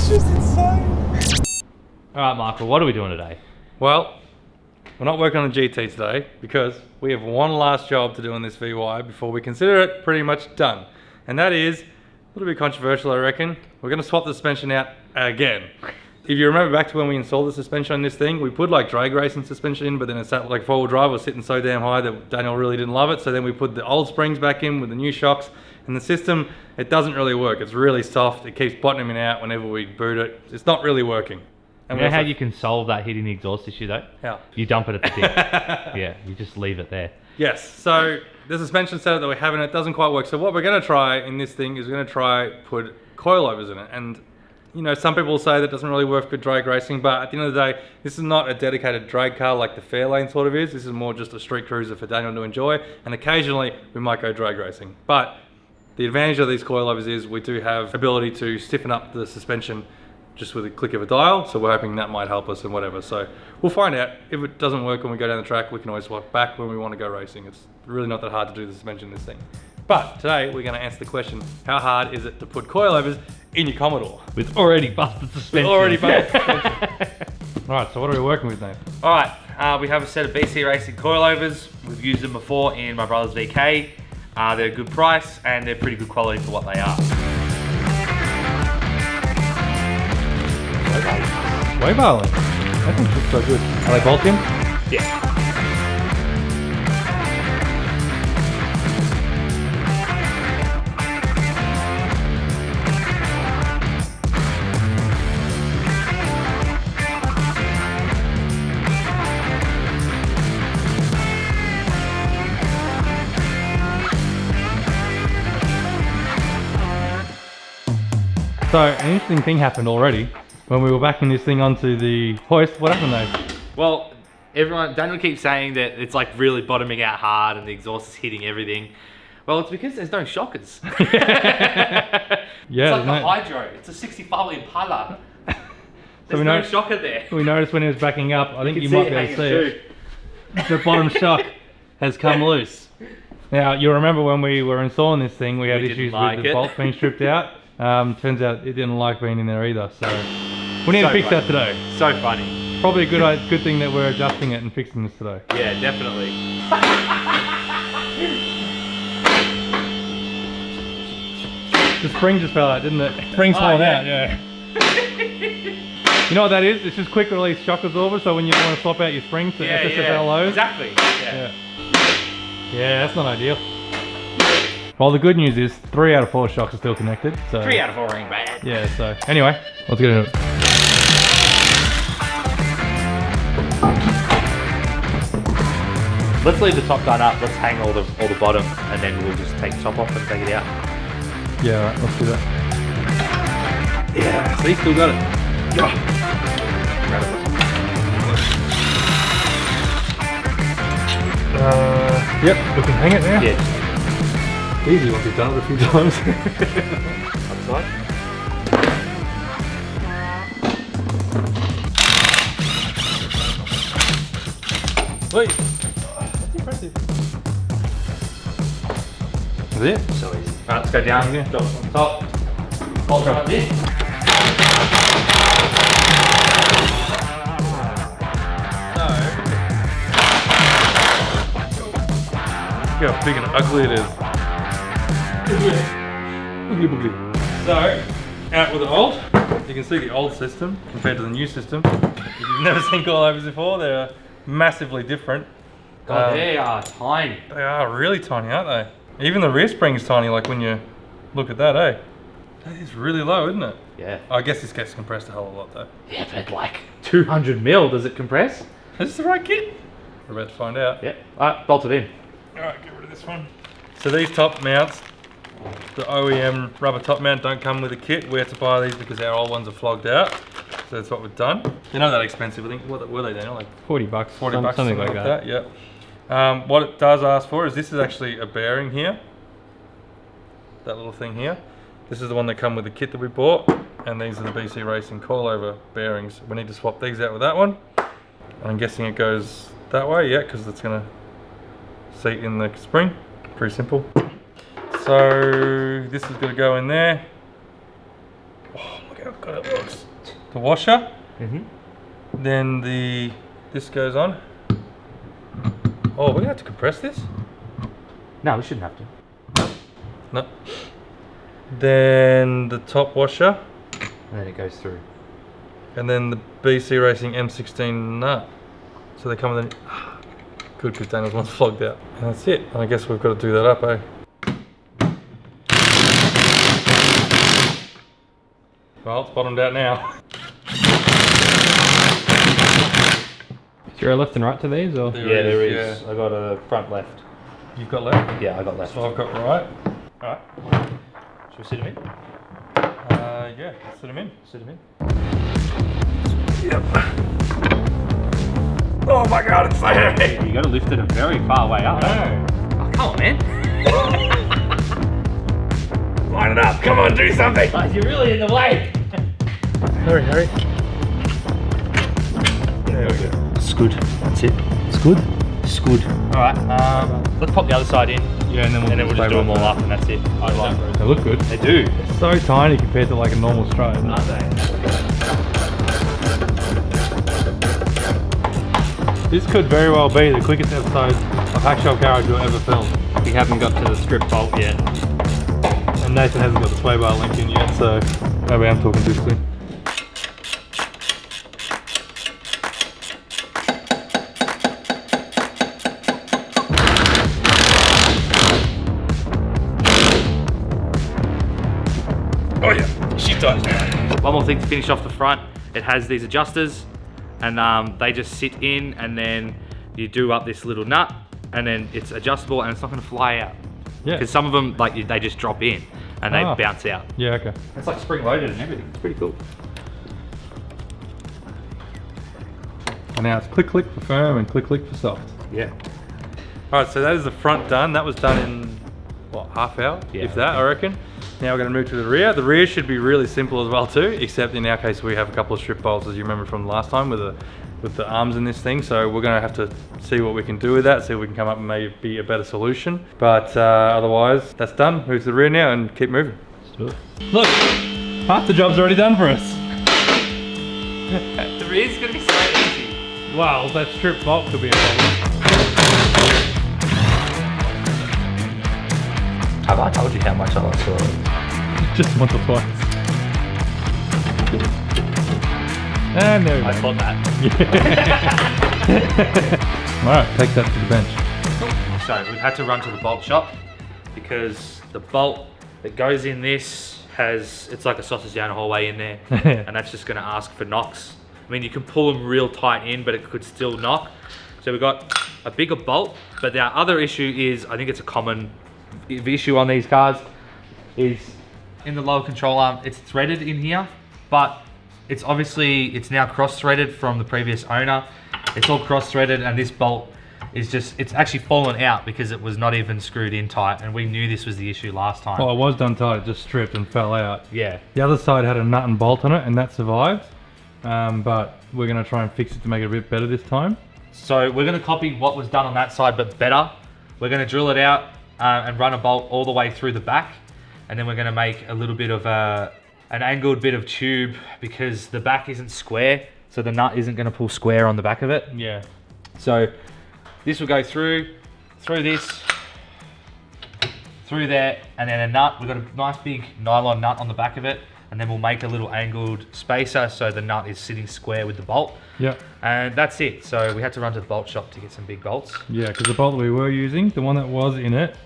It's just insane. Alright Michael, what are we doing today? Well, we're not working on the GT today because we have one last job to do on this VY before we consider it pretty much done. And that is a little bit controversial, I reckon. We're going to swap the suspension out again. If you remember back to when we installed the suspension on this thing, we put like drag racing suspension in, but then it sat like four-wheel drive was sitting so damn high that Daniel really didn't love it. So then we put the old springs back in with the new shocks, and the system, it doesn't really work. It's really soft. It keeps bottoming out whenever we boot it. It's not really working. And you know how you can solve that hitting the exhaust issue though? How? You dump it at the tip. Yeah, you just leave it there. Yes, so the suspension setup that we have in it doesn't quite work. So what we're going to try in this thing is we're going to try put coilovers in it. And you know, some people say that doesn't really work for drag racing, but at the end of the day, this is not a dedicated drag car like the Fairlane sort of is. This is more just a street cruiser for Daniel to enjoy, and occasionally we might go drag racing. But the advantage of these coilovers is we do have ability to stiffen up the suspension just with a click of a dial, so we're hoping that might help us and whatever. So we'll find out. If it doesn't work when we go down the track, we can always swap back when we want to go racing. It's really not that hard to do the suspension in this thing. But today we're going to answer the question, how hard is it to put coilovers in your Commodore? With already busted suspension. Alright, so what are we working with, Nate? Alright, we have a set of BC Racing coilovers. We've used them before in my brother's VK. They're a good price and they're pretty good quality for what they are. Way barley. That thing looks so good. Are they Balkan? Yeah. So an interesting thing happened already. When we were backing this thing onto the hoist, what happened though? Well, Daniel keeps saying that it's like really bottoming out hard and the exhaust is hitting everything. Well, it's because there's no shockers. Yeah, it's like a Hydro. It's a 65 Impala. There's no shocker there. We noticed when he was backing up, I think you might be able to see it. The bottom shock has come loose. Now, you'll remember when we were installing this thing, we had issues with the bolt being stripped out. Turns out it didn't like being in there either, so we need to fix that today. So funny. Probably a good thing that we're adjusting it and fixing this today. Yeah, definitely. The spring just fell out, didn't it? Spring's falling out, yeah. You know what that is? It's just quick release shock absorber, so when you want to swap out your springs to SSFL lows. Exactly. Yeah, that's not ideal. Well, the good news is 3 out of 4 shocks are still connected. So 3 out of 4 ain't bad. Yeah, so anyway, let's get into it. Let's leave the top gun up, let's hang all the bottom, and then we'll just take the top off and take it out. Yeah, alright, let's do that. Yeah, see, still got it. Yep, we can hang it now. Yeah. Easy once you've done it a few times. Outside. Wait. That's impressive. Is it? So easy. Alright, let's go down. Yeah. Drop on top. Hold on this. Look how big and ugly it is. So, out with the old. You can see the old system compared to the new system. If you've never seen coilovers before, they're massively different. God, they are tiny. They are really tiny, aren't they? Even the rear spring's tiny, like when you look at that, eh? That is really low, isn't it? Yeah. I guess this gets compressed a whole lot though. Yeah, but like 200 mil, does it compress? Is this the right kit? We're about to find out. Yeah. Alright, bolt it in. Alright, get rid of this one. So these top mounts, the OEM rubber top mount, don't come with a kit. We had to buy these because our old ones are flogged out. So that's what we've done. They're not that expensive, I think. What were they, Daniel? Like 40 bucks. 40 bucks, something like that. Yeah. What it does ask for is this is actually a bearing here. That little thing here. This is the one that come with the kit that we bought. And these are the BC Racing coilover bearings. We need to swap these out with that one. I'm guessing it goes that way, yeah, because it's going to seat in the spring. Pretty simple. So this is going to go in there. Oh, look how good it looks. The washer. Mm-hmm. Then this goes on. Oh, we're gonna have to compress this? No, we shouldn't have to. No. Then the top washer. And then it goes through. And then the BC Racing M16 nut. So they come with good, because Daniel's one's flogged out. And that's it. And I guess we've got to do that up, eh? Well, it's bottomed out now. Is there a left and right to these, or? There is. I got a front left. You've got left? Yeah, I got left. So I've got right. Alright. Should we sit him in? Yeah, sit them in. Sit him in. Yep. Oh my god, it's so heavy! You got to lift it a very far way up. Oh, come on, man. Line it up, come on, do something! You're really in the way. Hurry, hurry. There we go. It's good. That's it. It's good. It's good. Alright, let's pop the other side in. Yeah, and then we'll just do them all up and that's it. I like those. They look good. They do. It's so tiny compared to like a normal stride. Aren't they? This could very well be the quickest episode of Hackshop Garage we'll ever film. We haven't got to the strip bolt yet. And Nathan hasn't got the sway bar link in yet, so maybe I'm talking too soon. Oh yeah, shit tight. One more thing to finish off the front. It has these adjusters and they just sit in and then you do up this little nut and then it's adjustable and it's not going to fly out. Yeah. Because some of them, like they just drop in and they bounce out. Yeah, okay. It's like spring loaded and everything. It's pretty cool. And now it's click click for firm and click click for soft. Yeah. Alright, so that is the front done. That was done in, what, half hour? Yeah, if that, I reckon. Now we're going to move to the rear. The rear should be really simple as well too, except in our case we have a couple of strip bolts, as you remember from last time with the arms in this thing. So we're going to have to see what we can do with that, see if we can come up with maybe a better solution. But otherwise, that's done. Move to the rear now and keep moving. Let's do it. Look, half the job's already done for us. The rear's going to be so easy. Wow, that strip bolt could be a problem. Have I told you how much I like Coilovers? Just once or twice. And there we go. I thought that. Alright, take that to the bench. So we've had to run to the bolt shop because the bolt that goes in this it's like a sausage down a hallway in there and that's just going to ask for knocks. I mean, you can pull them real tight in, but it could still knock. So we've got a bigger bolt, but the other issue is, I think it's a common issue on these cars, is in the lower control arm, it's threaded in here, but it's now cross-threaded from the previous owner. It's all cross-threaded and this bolt is it's actually fallen out because it was not even screwed in tight, and we knew this was the issue last time. Well, it was done tight, it just stripped and fell out. Yeah. The other side had a nut and bolt on it and that survived, but we're going to try and fix it to make it a bit better this time. So we're going to copy what was done on that side, but better. We're going to drill it out and run a bolt all the way through the back, and then we're going to make a little bit of an angled bit of tube because the back isn't square, so the nut isn't going to pull square on the back of it. Yeah. So this will go through this, through there, and then a nut. We've got a nice big nylon nut on the back of it, and then we'll make a little angled spacer so the nut is sitting square with the bolt. Yeah. And that's it. So we had to run to the bolt shop to get some big bolts. Yeah, because the bolt that we were using, the one that was in it,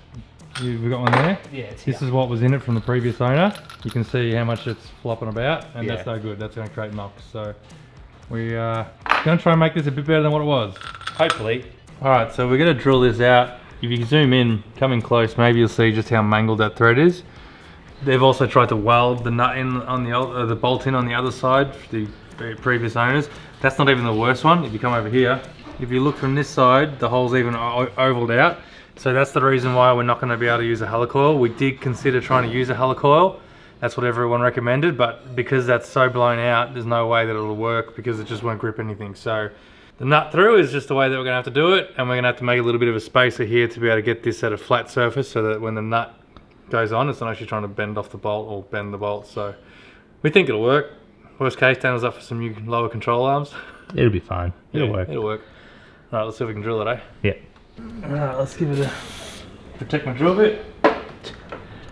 we got one there. Yeah, it's This here. is what was in it from the previous owner. You can see how much it's flopping about, and that's no good. That's going to create knocks. So we're going to try and make this a bit better than what it was. Hopefully. All right, so we're going to drill this out. If you zoom in, come in close, maybe you'll see just how mangled that thread is. They've also tried to weld the nut in on the bolt in on the other side, the previous owners. That's not even the worst one. If you come over here, if you look from this side, the hole's even ovaled out. So that's the reason why we're not going to be able to use a helicoil. We did consider trying to use a helicoil. That's what everyone recommended, but because that's so blown out, there's no way that it'll work because it just won't grip anything. So the nut through is just the way that we're going to have to do it, and we're going to have to make a little bit of a spacer here to be able to get this at a flat surface so that when the nut goes on, it's not actually trying to bend off the bolt or bend the bolt. So We think it'll work. Worst case, Daniel's up for some new lower control arms. It'll be fine. It'll work. It'll work. Alright, let's see if we can drill it, eh? Yeah. Alright, let's give it a... Protect my drill bit.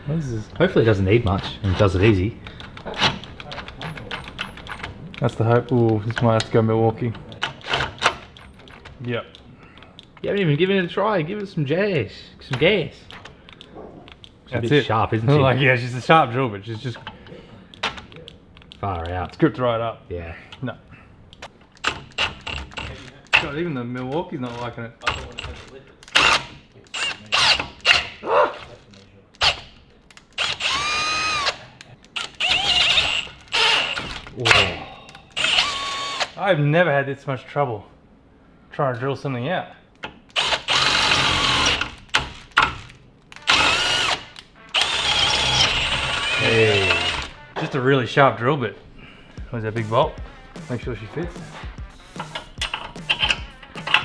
What is this? Hopefully it doesn't need much and it does it easy. That's the hope. Ooh, this might have to go Milwaukee. Yep. You haven't even given it a try. Give it some gas. Some gas. She's a bit sharp, isn't she? Like, yeah, she's a sharp drill, but she's just far out. it's gripped right up. Yeah. No. God, even the Milwaukee's not liking it. Whoa. I've never had this much trouble trying to drill something out. Hey. Just a really sharp drill bit. Where's that big bolt? Make sure she fits.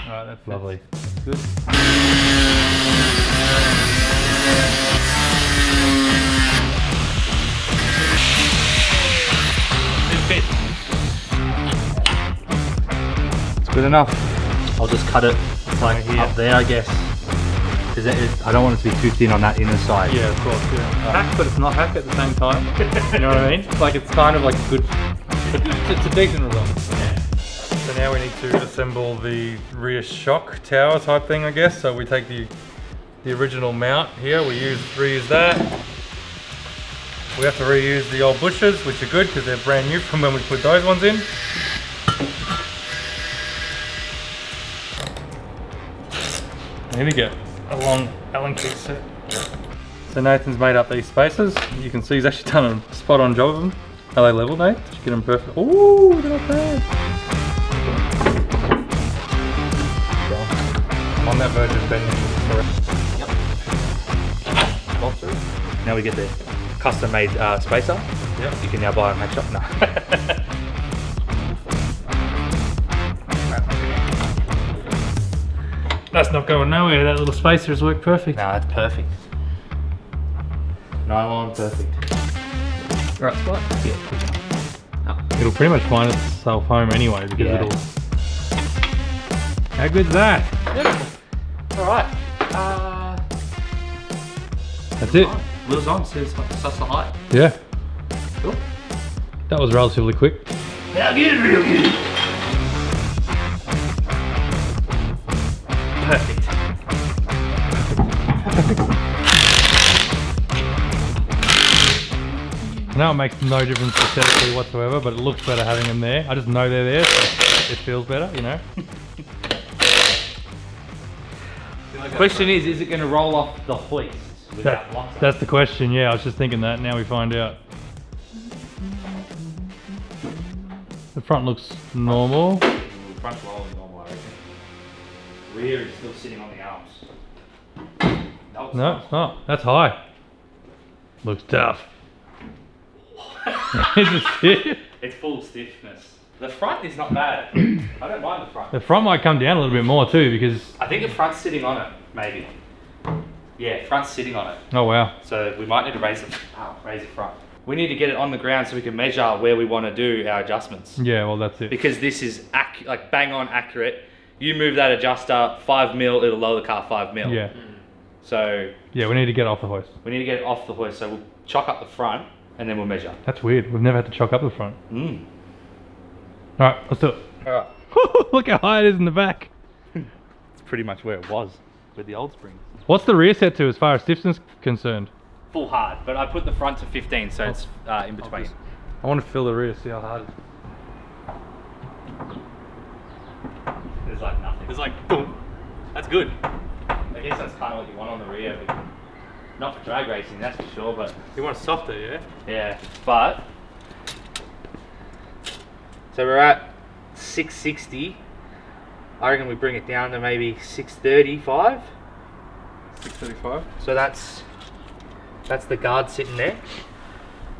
Alright, that's Lovely. Good. It's good enough. I'll just cut it like Here. up there, I guess. Because I don't want it to be too thin on that inner side. Yeah, of course. Yeah. Hack, but it's not hack at the same time. You know what I mean? Like it's kind of like a good. It's a decent result. Yeah. So now we need to assemble the rear shock tower type thing, I guess. So we take the original mount here. We reuse that. We have to reuse the old bushes, which are good because they're brand new from when we put those ones in. There we go. A long Allen key set. So Nathan's made up these spaces. You can see he's actually done a spot on job of them. Are they level, Nate? Did you get them perfect? Ooh, they're not bad. On that version, bending correct. Bolt through. Now we get the custom made spacer. Yep. You can now buy at Hackshop. No. That's not going nowhere. That little spacer has worked perfect. No, that's perfect. Nylon, perfect. Right spot? Yeah. It'll pretty much find itself home anyway because Yeah. it'll. How good's that? Alright. That's it. Wheels on, says such the height. Yeah. Cool. That was relatively quick. Now get it real good. Perfect. Now it makes no difference aesthetically whatsoever, but it looks better having them there. I just know they're there, so it feels better, you know. Question is it going to roll off the hoist without locks? That's the question. Yeah, I was just thinking that. Now we find out. The front looks normal. The front's rolling normal, I reckon. Rear is still sitting on the arms. No, it's not. That's high. Looks tough. Is it stiff? It's full stiffness. The front is not bad. I don't mind the front. The front might come down a little bit more too because. I think the front's sitting on it, maybe. Yeah, front's sitting on it. Oh wow. So we might need to raise the front. We need to get it on the ground so we can measure where we want to do our adjustments. Yeah, well that's it. Because this is like bang on accurate. You move that adjuster 5 mil, it'll lower the car 5 mil. Yeah. So Yeah, we need to get off the hoist. we need to get it off the hoist. So we'll chock up the front and then we'll measure. That's weird. We've never had to chock up the front. Mm. All right, let's do it. All right. Look how high it is in the back. It's pretty much where it was with the old springs. What's the rear set to as far as stiffness concerned? Full hard, but I put the front to 15, so it's in between. I want to feel the rear, see how hard it is. There's like nothing. There's like boom. That's good. I guess that's kind of what you want on the rear, but not for drag racing, that's for sure. But You want it softer, yeah? yeah, but so we're at 660. I reckon we bring it down to maybe 635. 635. So that's the guard sitting there.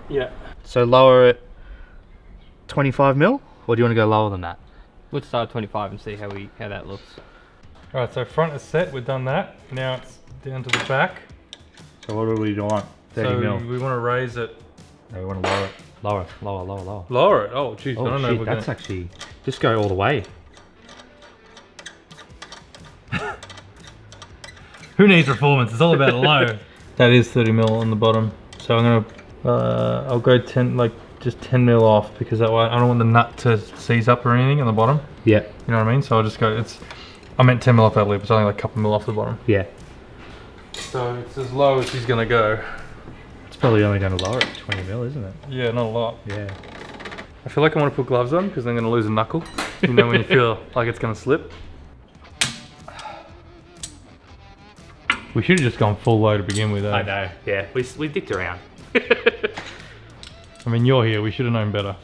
Yeah. So lower it 25 mil, or do you want to go lower than that? Let's start at 25 and see how that looks. All right, so front is set. We've done that. Now it's down to the back. So what do we want? 30 so mil. we want to raise it. No, we want to lower it. Lower, lower, lower, lower. Lower it. Oh, jeez. I don't know if we're that's actually... Just go all the way. Who needs performance? It's all about low. That is 30 mil on the bottom. So I'm gonna, I'll go 10, like just 10 mil off, because that way I don't want the nut to seize up or anything on the bottom. Yeah. You know what I mean? So I'll just go, I meant 10 mil off that lip, it's only like a couple mil off the bottom. Yeah. So it's as low as she's gonna go. It's probably only going to lower it 20 mil, isn't it? Yeah, not a lot. Yeah. I feel like I want to put gloves on because I'm gonna lose a knuckle. You know when you feel like it's gonna slip? We should have just gone full low to begin with. I know. Yeah. We dicked around. I mean, you're here. We should have known better.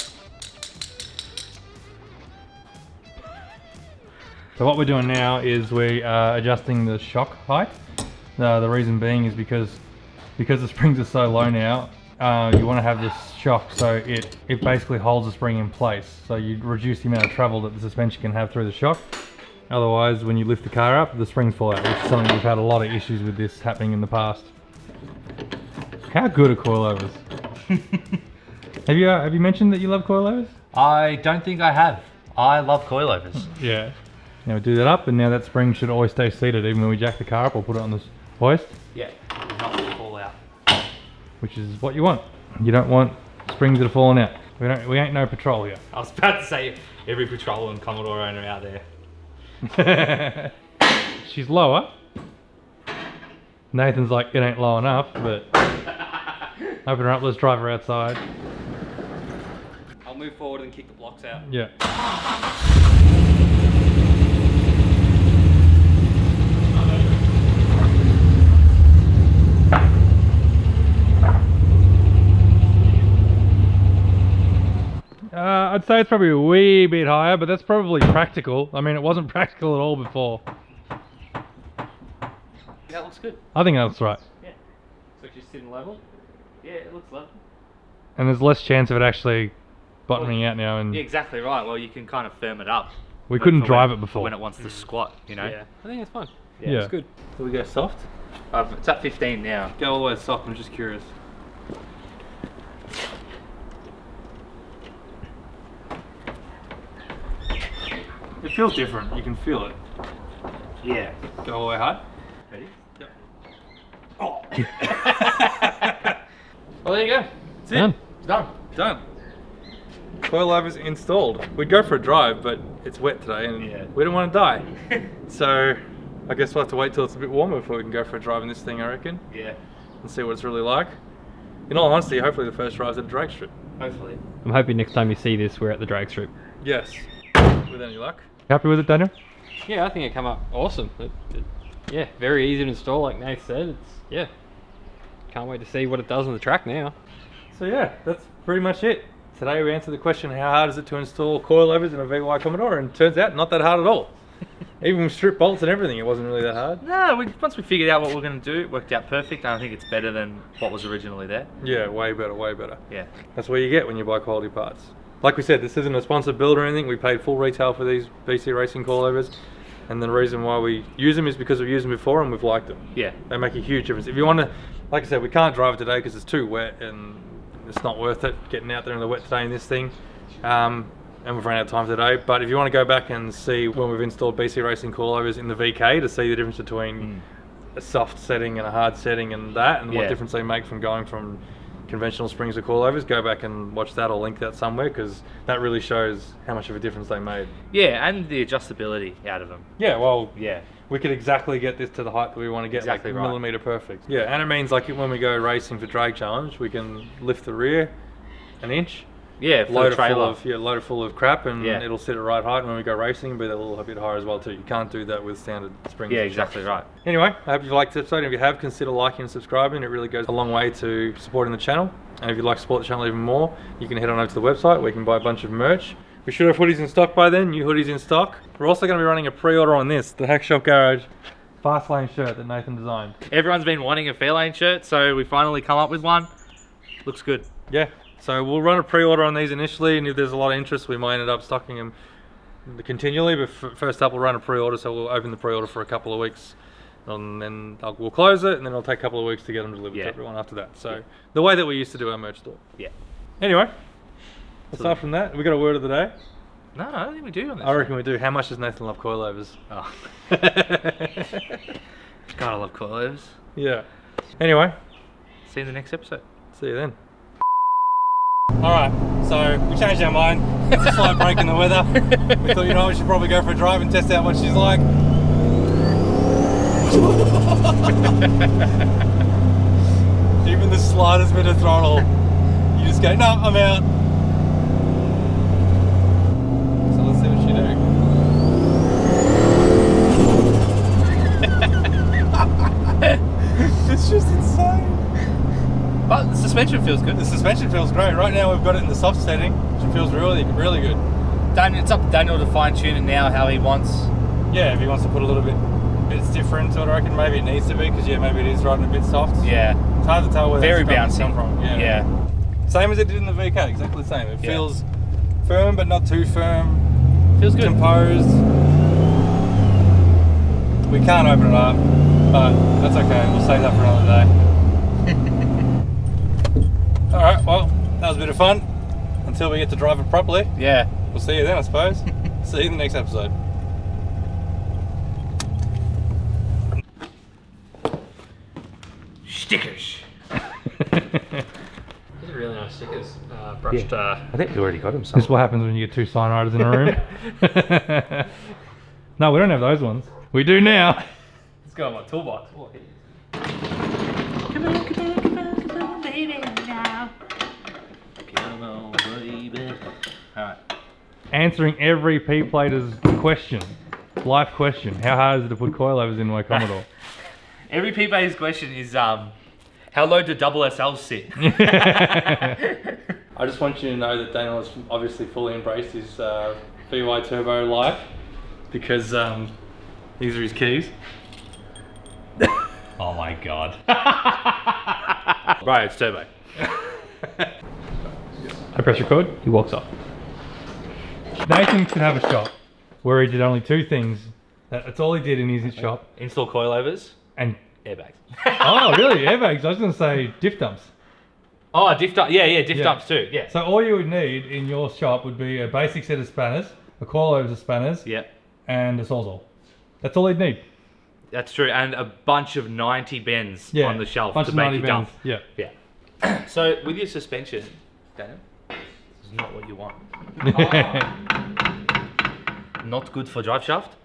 So what we're doing now is we are adjusting the shock height. The reason being is because the springs are so low now, you want to have this shock so it basically holds the spring in place. So you reduce the amount of travel that the suspension can have through the shock. Otherwise, when you lift the car up, the springs fall out, which is something we've had a lot of issues with this happening in the past. How good are coilovers? Have you mentioned that you love coilovers? I don't think I have. I love coilovers. Yeah. Now we do that up, and now that spring should always stay seated, even when we jack the car up or put it on this hoist. Yeah. Not fall out. Which is what you want. You don't want springs that are falling out. We ain't no patrol here. I was about to say every patrol and Commodore owner out there. She's lower. Nathan's like, it ain't low enough, but open her up, let's drive her outside. I'll move forward and kick the blocks out. Yeah. I'd say it's probably a wee bit higher, but that's probably practical. I mean, it wasn't practical at all before. That looks good. I think that's right. Yeah. So just sitting level? Yeah, it looks level. And there's less chance of it actually bottoming out now. And Yeah, exactly right. Well, you can kind of firm it up. we couldn't For drive when- it before. for when it wants to squat, you know? Yeah, I think it's fine. Yeah. It's good. Do we go soft? It's at 15 now. Go all the way soft, I'm just curious. It feels different, you can feel it. Yeah. Go all the way hard. Ready? Yep. Oh. Well, there you go. That's Done. it. Done. Done. Coilovers installed. We'd go for a drive, but it's wet today and Yeah. we don't want to die. So I guess we'll have to wait till it's a bit warmer before we can go for a drive in this thing, I reckon, Yeah. and see what it's really like. In all honesty, hopefully the first drive's at a drag strip. Hopefully. I'm hoping next time you see this, we're at the drag strip. Yes. With any luck. Happy with it, Daniel? Yeah, I think it came up awesome. Yeah, very easy to install, like Nath said. Yeah. Can't wait to see what it does on the track now. So yeah, that's pretty much it. Today we answered the question, how hard is it to install coilovers in a VY Commodore, and turns out not that hard at all. Even with strip bolts and everything, it wasn't really that hard. No, once we figured out what we're going to do, it worked out perfect. I think it's better than what was originally there. Yeah, way better, way better. Yeah. That's what you get when you buy quality parts. Like we said, this isn't a sponsored build or anything. We paid full retail for these BC Racing coilovers, and the reason why we use them is because we've used them before and we've liked them. Yeah. They make a huge difference. If you want to, like I said, we can't drive it today because it's too wet and it's not worth it getting out there in the wet today in this thing. And we've run out of time today. But if you want to go back and see when we've installed BC Racing coilovers in the VK to see the difference between a soft setting and a hard setting and that, and what difference they make from going from conventional springs to coilovers, go back and watch that. I'll link that somewhere because that really shows how much of a difference they made. Yeah, and the adjustability out of them. Yeah, well, Yeah. we could exactly get this to the height that we want to get, Exactly like right. millimeter perfect. Yeah, and it means like when we go racing for drag challenge, we can lift the rear an inch, Yeah, for load the it full trailer. of load it full of crap, and Yeah. it'll sit at right height. And when we go racing, but a little bit higher as well too. You can't do that with standard springs. Yeah, and exactly shocks. right. Anyway, I hope you've liked this episode. And if you have, consider liking and subscribing. It really goes a long way to supporting the channel. And if you'd like to support the channel even more, you can head on over to the website where you can buy a bunch of merch. We should have hoodies in stock by then, new hoodies in stock. We're also going to be running a pre-order on this, the Hackshop Garage Fast Lane shirt that Nathan designed. Everyone's been wanting a Fairlane shirt, so we finally come up with one. Looks good. Yeah, so we'll run a pre-order on these initially, and if there's a lot of interest, we might end up stocking them continually. But first up, we'll run a pre-order, so we'll open the pre-order for a couple of weeks, and then we'll close it, and then it'll take a couple of weeks to get them delivered to everyone after that. So the way that we used to do our merch store. Yeah. Anyway, Aside from that, we got a word of the day. No, I don't think we do on this. I reckon we do. How much does Nathan love coilovers? Oh. God, I love coilovers. Yeah. Anyway, See you in the next episode. see you then. Alright, so we changed our mind. It's a slight break in the weather. We thought, you know, we should probably go for a drive and test out what she's like. Even the slightest bit of throttle, you just go, no, I'm out. So let's see what she do. It's just insane. But the suspension feels good. The suspension feels great. Right now we've got it in the soft setting, which feels really, really good. Daniel, it's up to Daniel to fine tune it now how he wants. Yeah, if he wants to put a little bits different, I reckon maybe it needs to be, because yeah, maybe it is riding a bit soft. Yeah. It's hard to tell where Very that's bouncy. come from. Yeah. Same as it did in the VK, exactly the same. It Yeah. feels firm but not too firm. Feels good. Composed. We can't open it up, but that's okay. We'll save that for another day. Alright, well, that was a bit of fun. Until we get to drive it properly. Yeah. We'll see you then, I suppose. See you in the next episode. Stickers. These are really nice stickers. Brushed. I think we already got them. This is what happens when you get two sign writers in a room. No, we don't have those ones. We do now. Let's go on my toolbox. Come on, baby, now. Come on, baby. Alright. Answering every P-plater's question. Life question. How hard is it to put coilovers in my Commodore? Every P-Bay's question is how low do double SLs sit? I just want you to know that Daniel has obviously fully embraced his VY Turbo life, because these are his keys. Oh my god. Right, it's turbo. I press record, he walks off. Nathan could have a shop where he did only two things. That's all he did in his shop. Install coilovers, And airbags. oh really, airbags? I was going to say diff dumps. Oh, diff dump. Yeah, diff Yeah. dumps too. Yeah. So all you would need in your shop would be a basic set of spanners, a coilovers of spanners, Yeah, and a sawzall. That's all he'd need. that's true. And a bunch of 90 bends Yeah, on the shelf bunch to of make 90 you dump. bends. Yeah. Yeah. So with your suspension, Daniel, this is not what you want. Not good for drive shaft.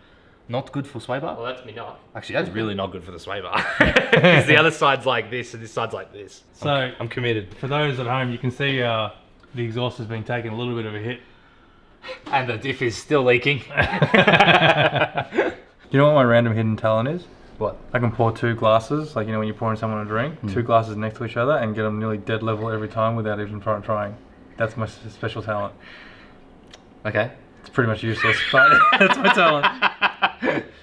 Not good for sway bar. Well, that's me not. Actually, that's really not good for the sway bar. Because the other side's like this and this side's like this. So I'm committed. for those at home, you can see the exhaust has been taking a little bit of a hit. And the diff is still leaking. Do you know what my random hidden talent is? What? I can pour two glasses, like you know when you're pouring someone a drink, two glasses next to each other, and get them nearly dead level every time without even trying. That's my special talent. Okay. It's pretty much useless, but that's my talent.